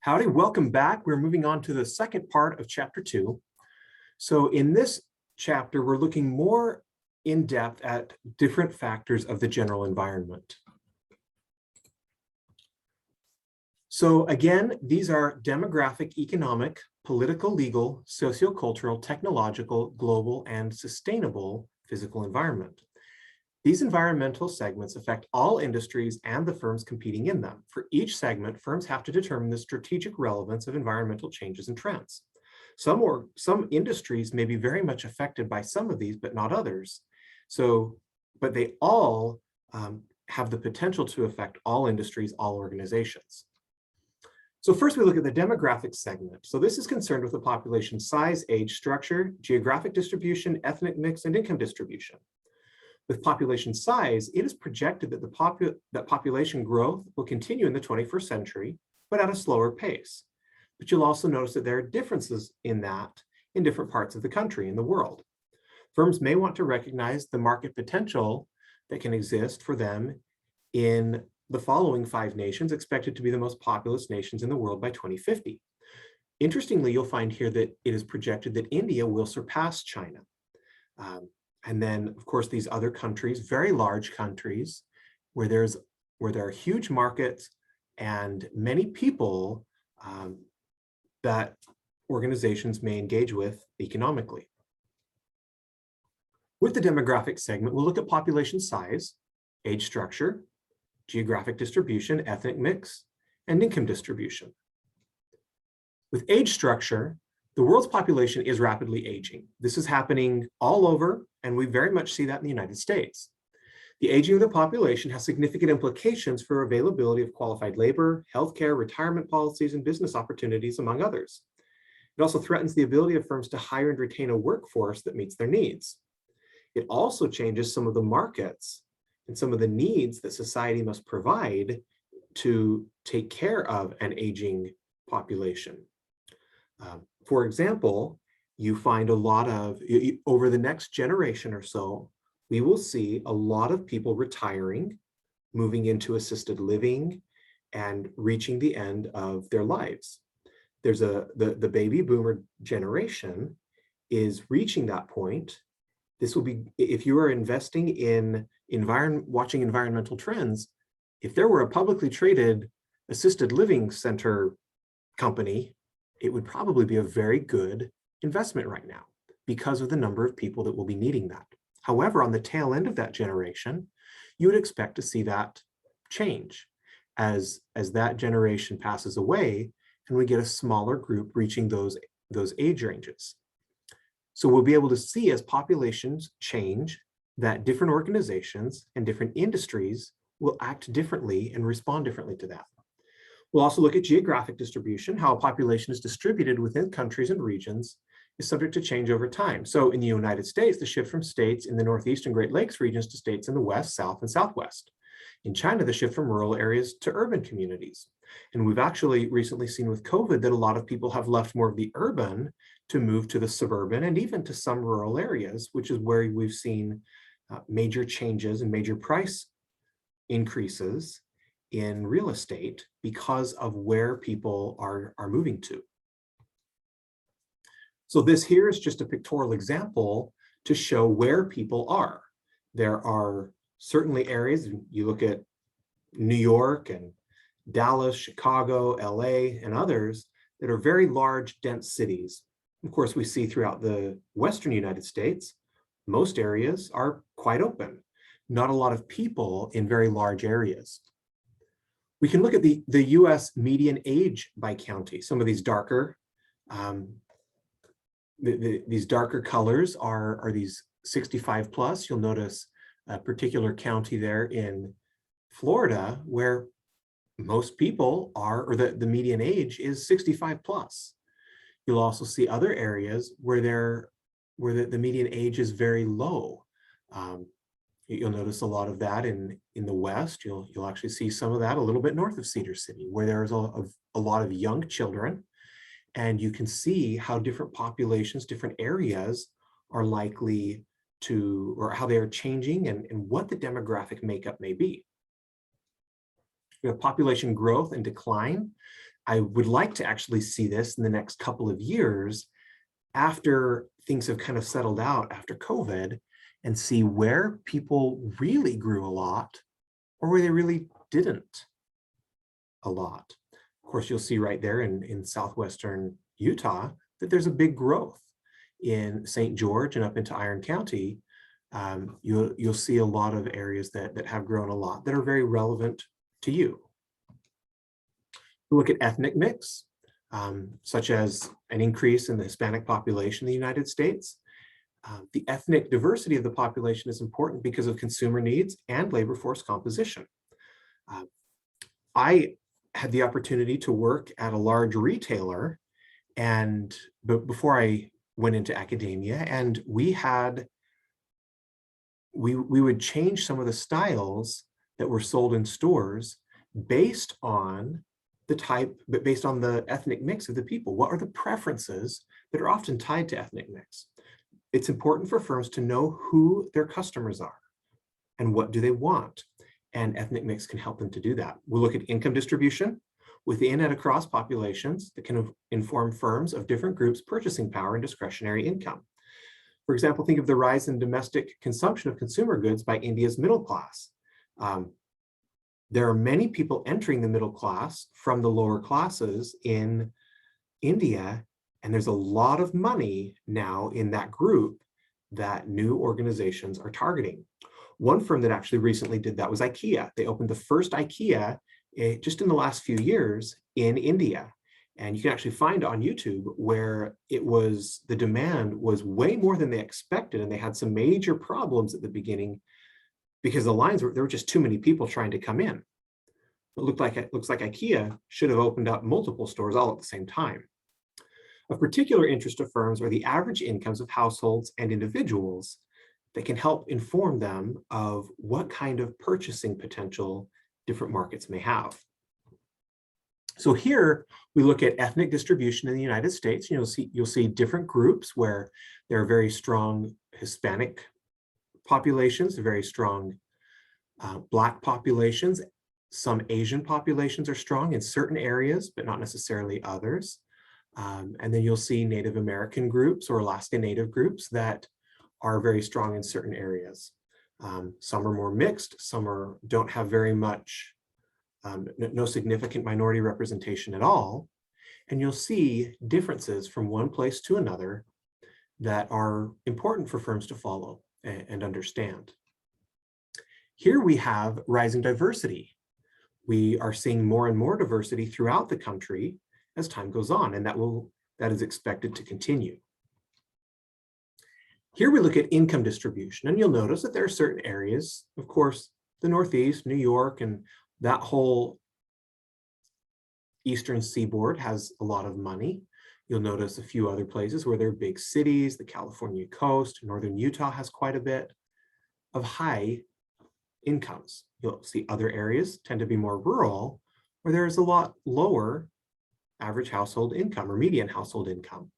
Howdy, welcome back. We're moving on to the second part of chapter 2. So in this chapter, we're looking more in depth at different factors of the general environment. So again, these are demographic, economic, political, legal, sociocultural, technological, global, and sustainable physical environment. These environmental segments affect all industries and the firms competing in them. For each segment, firms have to determine the strategic relevance of environmental changes and trends. Some industries may be very much affected by some of these, but not others. But they all have the potential to affect all industries, all organizations. So first we look at the demographic segment. So this is concerned with the population size, age structure, geographic distribution, ethnic mix, and income distribution. With population size, it is projected that population growth will continue in the 21st century, but at a slower pace. But you'll also notice that there are differences in that in different parts of the country, in the world. Firms may want to recognize the market potential that can exist for them in the following 5 nations expected to be the most populous nations in the world by 2050. Interestingly, you'll find here that it is projected that India will surpass China. And then, of course, these other countries, very large countries, where there are huge markets and many people that organizations may engage with economically. With the demographic segment, we'll look at population size, age structure, geographic distribution, ethnic mix, and income distribution. With age structure, the world's population is rapidly aging. This is happening all over, and we very much see that in the United States. The aging of the population has significant implications for availability of qualified labor, healthcare, retirement policies, and business opportunities, among others. It also threatens the ability of firms to hire and retain a workforce that meets their needs. It also changes some of the markets and some of the needs that society must provide to take care of an aging population. For example, you find a lot of, over the next generation or so, we will see a lot of people retiring, moving into assisted living, and reaching the end of their lives. There's the baby boomer generation is reaching that point. This will be, if you are investing in watching environmental trends, if there were a publicly traded assisted living center company, it would probably be a very good investment right now because of the number of people that will be needing that. However, on the tail end of that generation, you would expect to see that change as that generation passes away and we get a smaller group reaching those age ranges. So we'll be able to see as populations change that different organizations and different industries will act differently and respond differently to that. We'll also look at geographic distribution, how a population is distributed within countries and regions is subject to change over time. So in the United States, the shift from states in the Northeast and Great Lakes regions to states in the West, South, and Southwest. In China, the shift from rural areas to urban communities. And we've actually recently seen with COVID that a lot of people have left more of the urban to move to the suburban and even to some rural areas, which is where we've seen major changes and major price increases in real estate because of where people are moving to. So this here is just a pictorial example to show where people are. There are certainly areas, you look at New York and Dallas, Chicago, LA, and others that are very large, dense cities. Of course, we see throughout the Western United States, most areas are quite open. Not a lot of people in very large areas. We can look at the US median age by county. Some of these darker, these darker colors are these 65 plus. You'll notice a particular county there in Florida where most people are, or the median age is 65 plus. You'll also see other areas where the median age is very low. You'll notice a lot of that in the West. You'll actually see some of that a little bit north of Cedar City, where there's a lot of young children. And you can see how different populations, different areas are likely to, or how they are changing and what the demographic makeup may be. We have population growth and decline. I would like to actually see this in the next couple of years after things have kind of settled out after COVID, and see where people really grew a lot or where they really didn't a lot. Of course, you'll see right there in southwestern Utah that there's a big growth. In St. George and up into Iron County, you'll see a lot of areas that have grown a lot that are very relevant to you. Look at ethnic mix, such as an increase in the Hispanic population in the United States. The ethnic diversity of the population is important because of consumer needs and labor force composition. I had the opportunity to work at a large retailer, and before I went into academia, and we would change some of the styles that were sold in stores based on the ethnic mix of the people. What are the preferences that are often tied to ethnic mix? It's important for firms to know who their customers are and what do they want, and ethnic mix can help them to do that. We'll look at income distribution within and across populations that can inform firms of different groups' purchasing power and discretionary income. For example, think of the rise in domestic consumption of consumer goods by India's middle class. There are many people entering the middle class from the lower classes in India, and there's a lot of money now in that group that new organizations are targeting. One firm that actually recently did that was IKEA. They opened the first IKEA just in the last few years in India. And you can actually find on YouTube where the demand was way more than they expected, and they had some major problems at the beginning because there were just too many people trying to come in. It looks like IKEA should have opened up multiple stores all at the same time. Of particular interest to firms are the average incomes of households and individuals that can help inform them of what kind of purchasing potential different markets may have. So here we look at ethnic distribution in the United States. You'll see different groups where there are very strong Hispanic populations, very strong Black populations. Some Asian populations are strong in certain areas, but not necessarily others. And then you'll see Native American groups or Alaska Native groups that are very strong in certain areas. Some are more mixed, some don't have very much, no significant minority representation at all. And you'll see differences from one place to another that are important for firms to follow and understand. Here we have rising diversity. We are seeing more and more diversity throughout the country as time goes on, and that is expected to continue. Here we look at income distribution, and you'll notice that there are certain areas, of course, the Northeast, New York, and that whole Eastern Seaboard has a lot of money. You'll notice a few other places where there are big cities, the California coast, Northern Utah has quite a bit of high incomes. You'll see other areas tend to be more rural, where there is a lot lower average household income or median household income.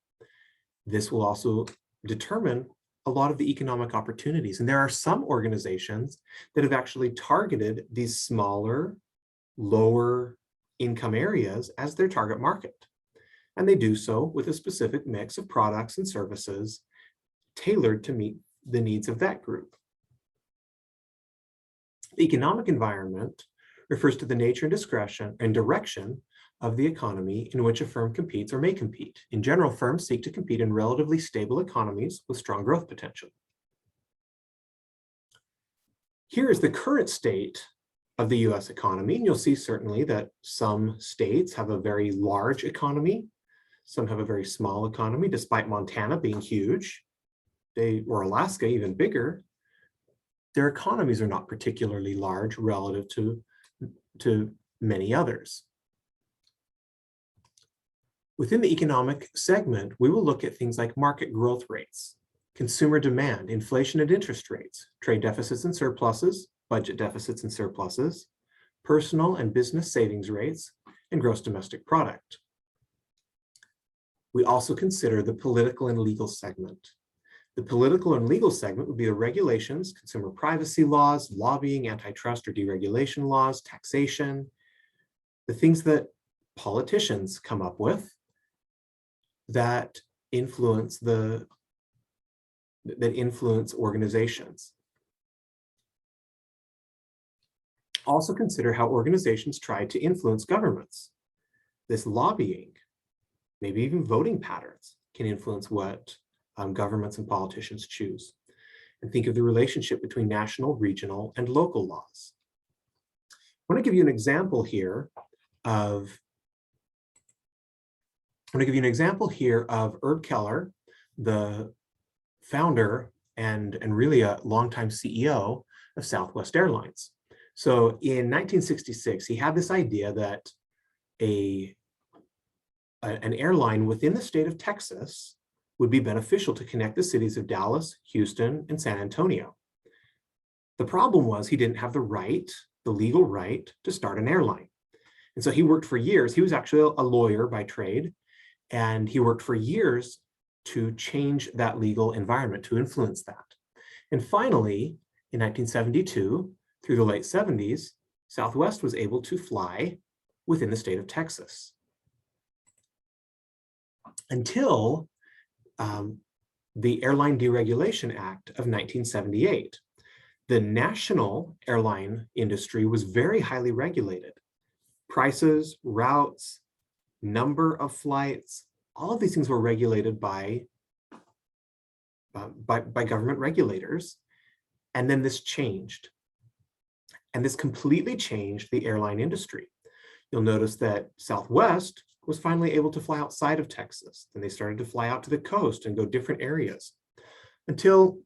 This will also determine a lot of the economic opportunities. And there are some organizations that have actually targeted these smaller, lower income areas as their target market. And they do so with a specific mix of products and services tailored to meet the needs of that group. The economic environment refers to the nature and discretion and direction of the economy in which a firm competes or may compete. In general, firms seek to compete in relatively stable economies with strong growth potential. Here is the current state of the US economy, and you'll see certainly that some states have a very large economy, some have a very small economy, despite Montana being huge, or Alaska even bigger. Their economies are not particularly large relative to many others. Within the economic segment, we will look at things like market growth rates, consumer demand, inflation and interest rates, trade deficits and surpluses, budget deficits and surpluses, personal and business savings rates, and gross domestic product. We also consider the political and legal segment. The political and legal segment would be the regulations, consumer privacy laws, lobbying, antitrust or deregulation laws, taxation, the things that politicians come up with that influence organizations. Also consider how organizations try to influence governments. This lobbying, maybe even voting patterns, can influence what governments and politicians choose. And think of the relationship between national, regional, and local laws. I want to give you an example here of Herb Keller, the founder and really a longtime CEO of Southwest Airlines. So in 1966, he had this idea that an airline within the state of Texas would be beneficial to connect the cities of Dallas, Houston, and San Antonio. The problem was he didn't have the legal right to start an airline. And so he worked for years. He was actually a lawyer by trade, and he worked for years to change that legal environment, to influence that. And finally, in 1972, through the late 70s, Southwest was able to fly within the state of Texas. Until the Airline Deregulation Act of 1978. The national airline industry was very highly regulated. Prices, routes, number of flights, all of these things were regulated by government regulators. And then this changed. And this completely changed the airline industry. You'll notice that Southwest was finally able to fly outside of Texas. Then they started to fly out to the coast and go different areas until,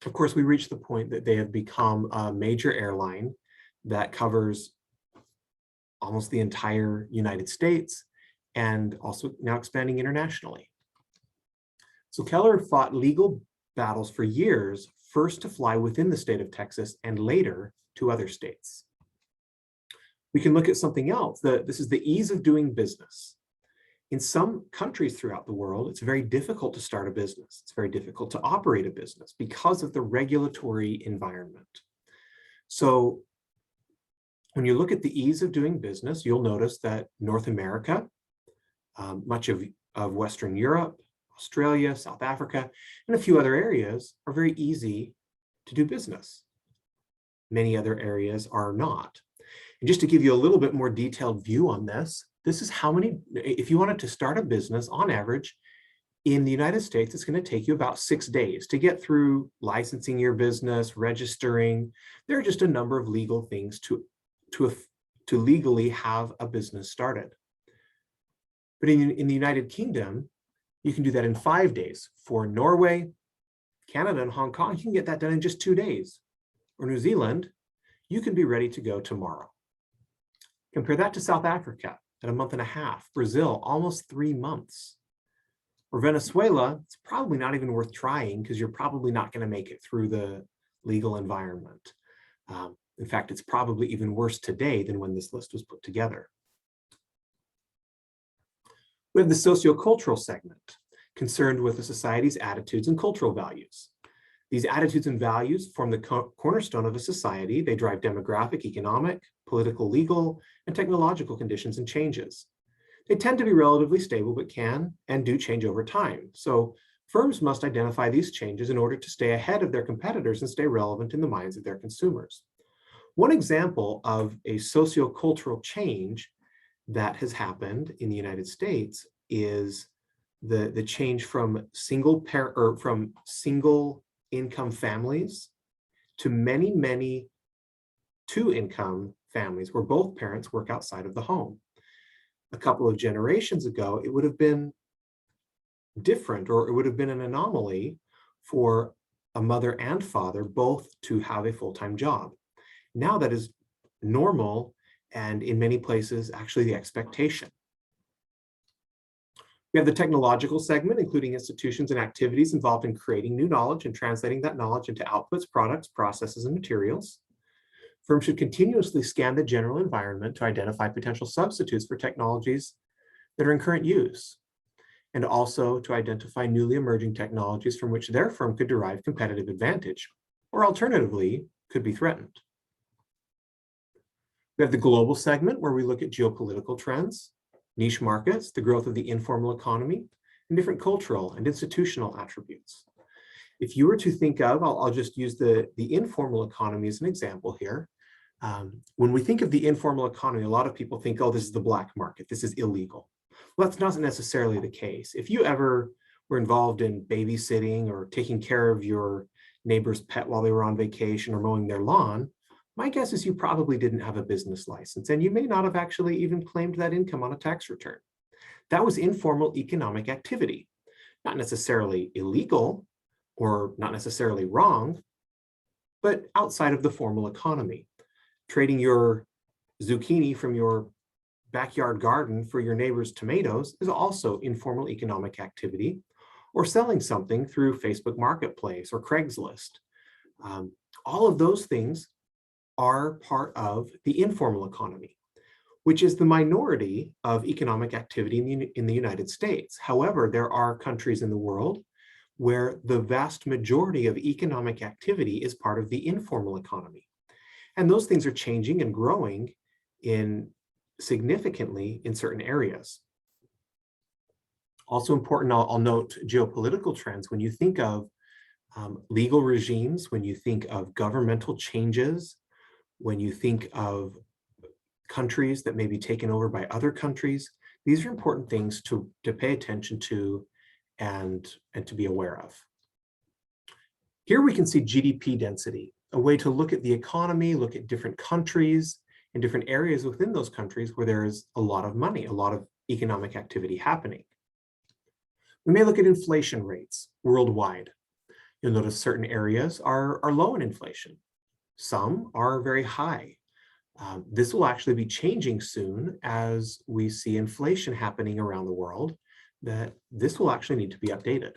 of course, we reached the point that they have become a major airline that covers almost the entire United States and also now expanding internationally. So Keller fought legal battles for years, first to fly within the state of Texas and later to other states. We can look at something else. This is the ease of doing business. In some countries throughout the world, it's very difficult to start a business. It's very difficult to operate a business because of the regulatory environment. So when you look at the ease of doing business, you'll notice that North America, much of Western Europe, Australia, South Africa, and a few other areas are very easy to do business. Many other areas are not. And just to give you a little bit more detailed view on this, this is how many, if you wanted to start a business on average, in the United States, it's going to take you about 6 days to get through licensing your business, registering. There are just a number of legal things to legally have a business started. But in the United Kingdom, you can do that in 5 days. For Norway, Canada, and Hong Kong, you can get that done in just 2 days. Or New Zealand, you can be ready to go tomorrow. Compare that to South Africa at 1.5 months, Brazil, almost 3 months. Or Venezuela, it's probably not even worth trying because you're probably not going to make it through the legal environment. In fact, it's probably even worse today than when this list was put together. We have the sociocultural segment, concerned with the society's attitudes and cultural values. These attitudes and values form the cornerstone of a society. They drive demographic, economic, political, legal, and technological conditions and changes. They tend to be relatively stable, but can and do change over time. So firms must identify these changes in order to stay ahead of their competitors and stay relevant in the minds of their consumers. One example of a sociocultural change that has happened in the United States is the change from single income families to many two-income families where both parents work outside of the home. A couple of generations ago, it would have been different, or it would have been an anomaly for a mother and father both to have a full-time job. Now that is normal, and in many places, actually the expectation. We have the technological segment, including institutions and activities involved in creating new knowledge and translating that knowledge into outputs, products, processes, and materials. Firms should continuously scan the general environment to identify potential substitutes for technologies that are in current use, and also to identify newly emerging technologies from which their firm could derive competitive advantage, or alternatively, could be threatened. We have the global segment where we look at geopolitical trends, niche markets, the growth of the informal economy, and different cultural and institutional attributes. If you were to think of, I'll just use the informal economy as an example here. When we think of the informal economy, a lot of people think, oh, this is the black market, this is illegal. Well, that's not necessarily the case. If you ever were involved in babysitting or taking care of your neighbor's pet while they were on vacation or mowing their lawn, my guess is you probably didn't have a business license, and you may not have actually even claimed that income on a tax return. That was informal economic activity, not necessarily illegal or not necessarily wrong, but outside of the formal economy. Trading your zucchini from your backyard garden for your neighbor's tomatoes is also informal economic activity, or selling something through Facebook Marketplace or Craigslist. All of those things are part of the informal economy, which is the minority of economic activity in the United States. However, there are countries in the world where the vast majority of economic activity is part of the informal economy. And those things are changing and growing significantly in certain areas. Also important, I'll note geopolitical trends. When you think of legal regimes, when you think of governmental changes, when you think of countries that may be taken over by other countries, these are important things to pay attention to and to be aware of. Here we can see GDP density, a way to look at the economy, look at different countries and different areas within those countries where there is a lot of money, a lot of economic activity happening. We may look at inflation rates worldwide. You'll notice certain areas are low in inflation. Some are very high. This will actually be changing soon as we see inflation happening around the world, that this will actually need to be updated.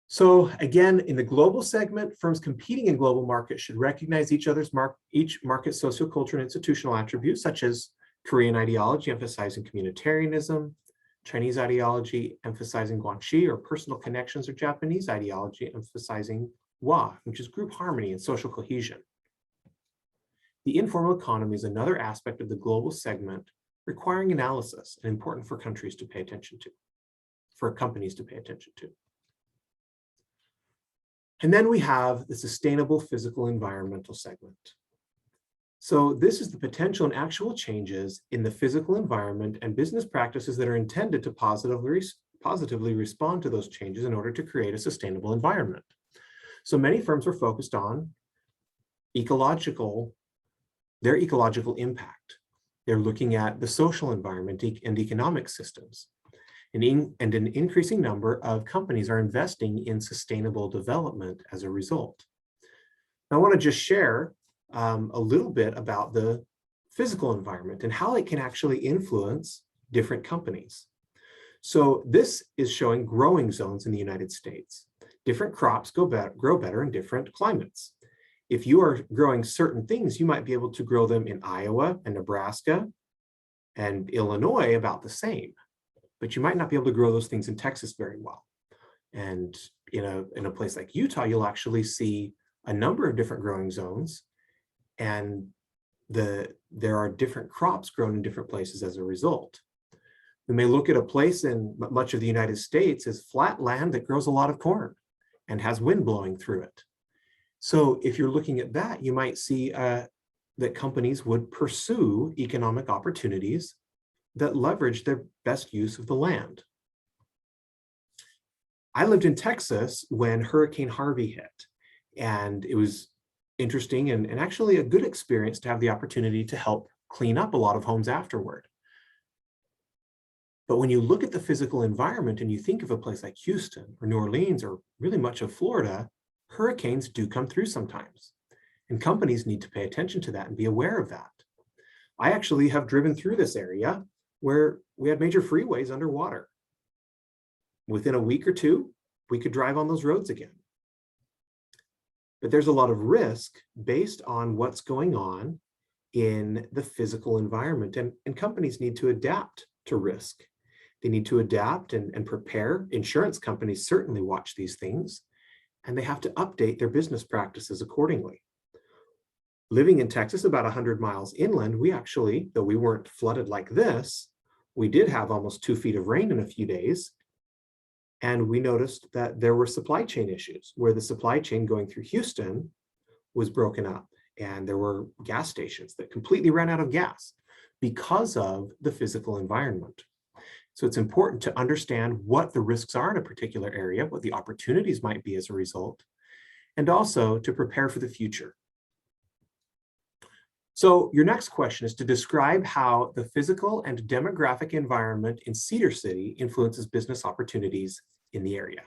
So again, in the global segment, firms competing in global markets should recognize each market's sociocultural and institutional attributes, such as Korean ideology emphasizing communitarianism, Chinese ideology emphasizing guanxi or personal connections, or Japanese ideology emphasizing wa, which is group harmony and social cohesion. The informal economy is another aspect of the global segment requiring analysis and important for countries to pay attention to, for companies to pay attention to. And then we have the sustainable physical environmental segment. So this is the potential and actual changes in the physical environment and business practices that are intended to positively respond to those changes in order to create a sustainable environment. So many firms are focused on their ecological impact. They're looking at the social environment and economic systems. And an increasing number of companies are investing in sustainable development as a result. I want to just share a little bit about the physical environment and how it can actually influence different companies. So this is showing growing zones in the United States. Different crops grow better in different climates. If you are growing certain things, you might be able to grow them in Iowa and Nebraska and Illinois about the same, but you might not be able to grow those things in Texas very well. And in a place like Utah, you'll actually see a number of different growing zones, and there are different crops grown in different places as a result. We may look at a place in much of the United States as flat land that grows a lot of corn and has wind blowing through it. So if you're looking at that, you might see that companies would pursue economic opportunities that leverage their best use of the land. I lived in Texas when Hurricane Harvey hit, and it was interesting and actually a good experience to have the opportunity to help clean up a lot of homes afterward. But when you look at the physical environment and you think of a place like Houston or New Orleans or really much of Florida, hurricanes do come through sometimes, and companies need to pay attention to that and be aware of that. I actually have driven through this area where we had major freeways underwater. Within a week or two, we could drive on those roads again. But there's a lot of risk based on what's going on in the physical environment, and companies need to adapt to risk. They need to adapt and prepare. Insurance companies certainly watch these things, and they have to update their business practices accordingly. Living in Texas, about 100 miles inland, we actually, though we weren't flooded like this, we did have almost 2 feet of rain in a few days. And we noticed that there were supply chain issues where the supply chain going through Houston was broken up. And there were gas stations that completely ran out of gas because of the physical environment. So it's important to understand what the risks are in a particular area, what the opportunities might be as a result, and also to prepare for the future. So your next question is to describe how the physical and demographic environment in Cedar City influences business opportunities in the area.